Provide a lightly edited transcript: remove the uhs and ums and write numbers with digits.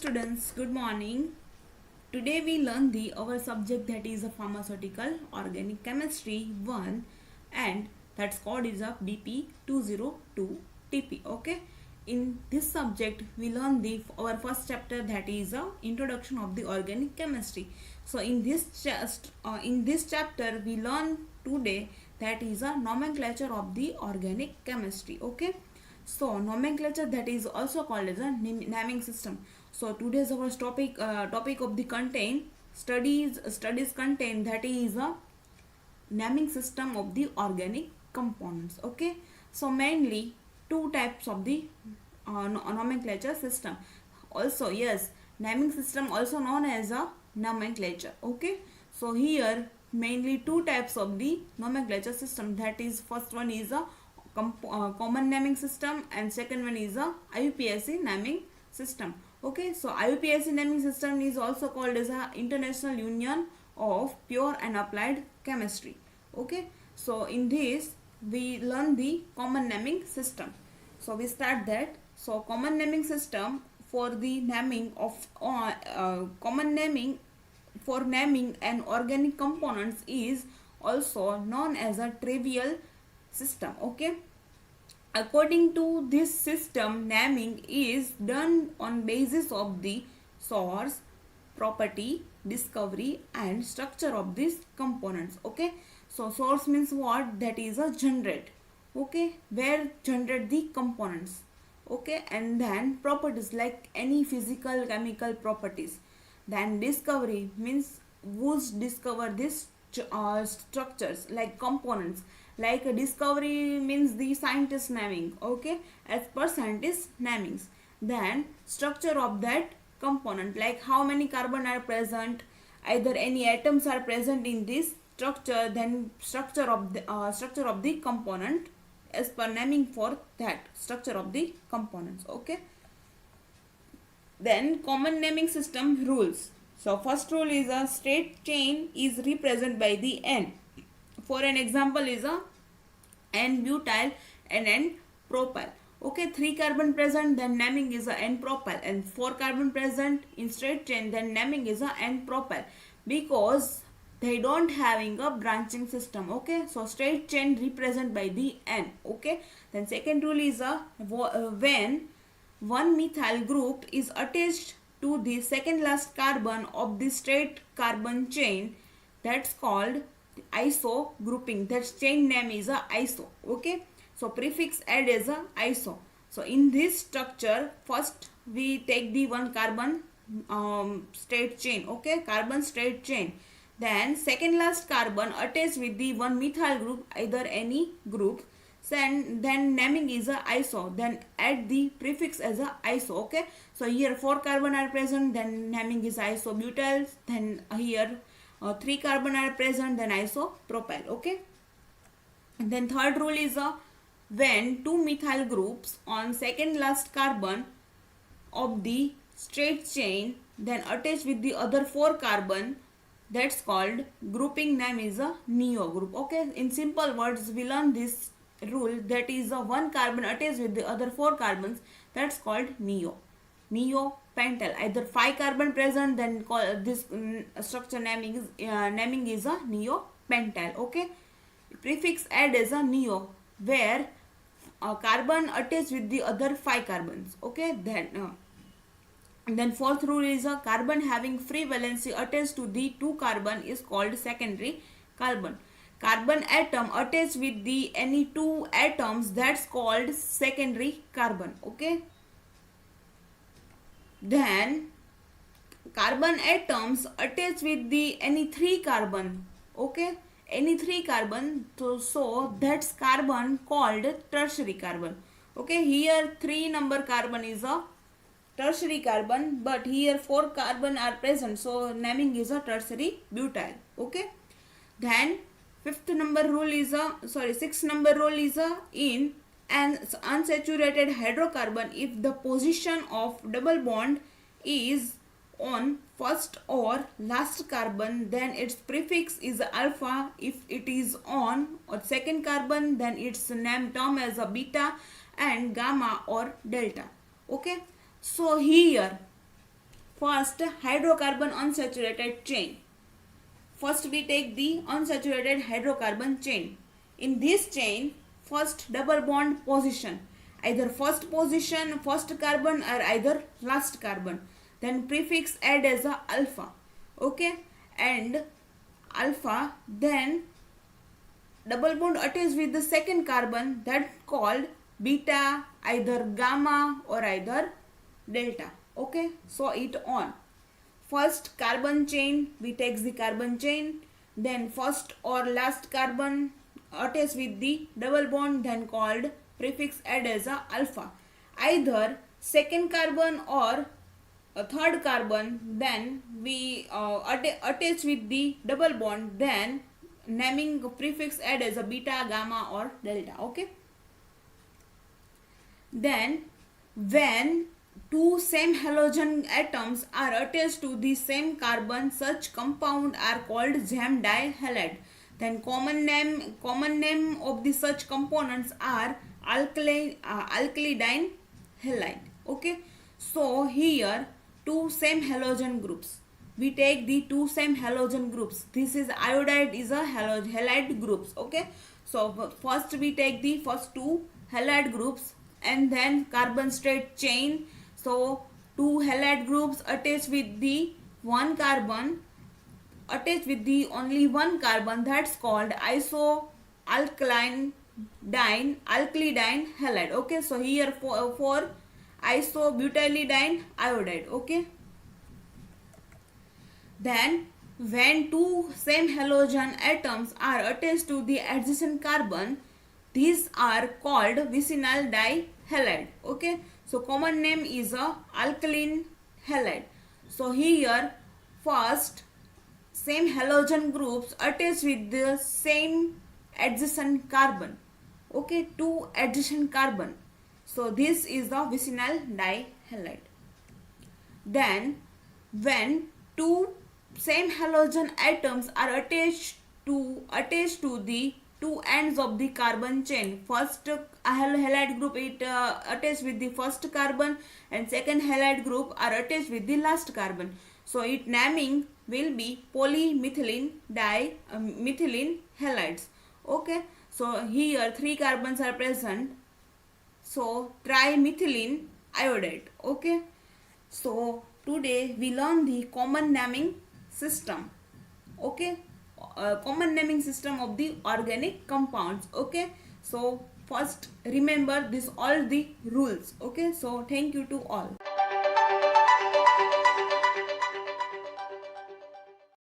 students, good morning. Today we learn the our subject that is a pharmaceutical organic chemistry 1 and that's called is a BP 202 TP. Okay. In this subject we learn the our first chapter that is a introduction of the organic chemistry. So in this chapter we learn today that is a nomenclature of the organic chemistry. Okay. So nomenclature that is also called as a naming system. So today's our topic of the content studies content that is a naming system of the organic components. Okay, so mainly two types of the nomenclature system. Also yes, naming system also known as a nomenclature. Okay, so here mainly two types of the nomenclature system, that is first one is a common naming system and second one is a IUPAC naming system. Okay, so IUPAC naming system is also called as a International Union of Pure and Applied Chemistry. Okay, so in this we learn the common naming system. So we start that. So common naming system for the naming of common naming for naming and organic components is also known as a trivial system. Okay, according to this system, naming is done on basis of the source, property, discovery and structure of these components. Okay, so source means what? That is a generate. Okay, where generate the components. Okay, and then properties like any physical chemical properties. Then discovery means who's discover these structures like components, like a discovery means the scientist naming. Okay, as per scientist namings. Then structure of that component, like how many carbon are present, either any atoms are present in this structure, then structure of the component as per naming for that structure of the components. Okay, then common naming system rules. So first rule is a straight chain is represented by the N. For an example is a N-butyl and N-propyl. Okay, 3 carbon present, then naming is a N-propyl, and 4 carbon present in straight chain, then naming is a N-propyl, because they don't having a branching system. Okay, so straight chain represented by the N. Okay, then second rule is a when one methyl group is attached to the second last carbon of the straight carbon chain, that's called iso grouping. That chain name is a iso. Okay, so prefix add as a iso. So in this structure, first we take the one carbon straight chain. Okay, carbon straight chain. Then second last carbon attached with the one methyl group, either any group. Then naming is a iso, then add the prefix as a iso. Okay, so here 4 carbon are present, then naming is isobutyl. Then here 3 carbon are present, then isopropyl. Okay, and then third rule is a when 2 methyl groups on second last carbon of the straight chain then attached with the other 4 carbon, that's called grouping name is a neo group. Okay, in simple words we learn this rule, that is a one carbon attached with the other 4 carbons, that's called neo pentyl. Either 5 carbon present, then call this structure naming is a neo pentyl. Okay, prefix add as a neo where carbon attached with the other 5 carbons. Okay, then fourth rule is a carbon having free valency attached to the 2 carbon is called secondary carbon. Carbon atom attached with the any 2 atoms, that's called secondary carbon. Okay, then carbon atoms attached with the any 3 carbon. Okay, any 3 carbon, so that's carbon called tertiary carbon. Okay, here 3 number carbon is a tertiary carbon, but here 4 carbon are present, so naming is a tertiary butyl. Okay, then sixth number rule is a in an unsaturated hydrocarbon, if the position of double bond is on first or last carbon, then its prefix is alpha. If it is on or second carbon, then its name term as a beta, and gamma or delta. Okay, so here first hydrocarbon unsaturated chain. First we take the unsaturated hydrocarbon chain. In this chain, first double bond position, either first position, first carbon, or either last carbon. Then prefix add as a alpha. Okay, and alpha, then double bond attached with the second carbon, that called beta, either gamma or either delta. Okay, so it on. First carbon chain, we take the carbon chain, then first or last carbon attached with the double bond, then called prefix add as a alpha. Either second carbon or a third carbon, then we attach with the double bond, then naming prefix add as a beta, gamma or delta. Okay, then when two same halogen atoms are attached to the same carbon, such compound are called jam dihalide. Then common name of the such components are alkyl halide. Okay, so here two same halogen groups, we take the two same halogen groups. This is iodide is a halide groups. Okay, so first we take the first two halide groups and then carbon straight chain. So two halide groups attached with the one carbon, attached with the only one carbon, that's called isoalkylidine halide. Okay, so here for isobutylidine iodide. Okay, then when two same halogen atoms are attached to the adjacent carbon, these are called vicinal dihalide. Okay, so common name is a alkaline halide. So here first same halogen groups attached with the same adjacent carbon. Okay, two adjacent carbon, so this is the vicinal dihalide. Then when two same halogen atoms are attached to the two ends of the carbon chain, first halide group attached with the first carbon and second halide group are attached with the last carbon, so it naming will be polymethylene methylene halides. Okay, so here three carbons are present, so trimethylene iodide. Okay, so today we learn the common naming system. Okay, common naming system of the organic compounds. Okay, so first remember this all the rules. Okay, so thank you to all.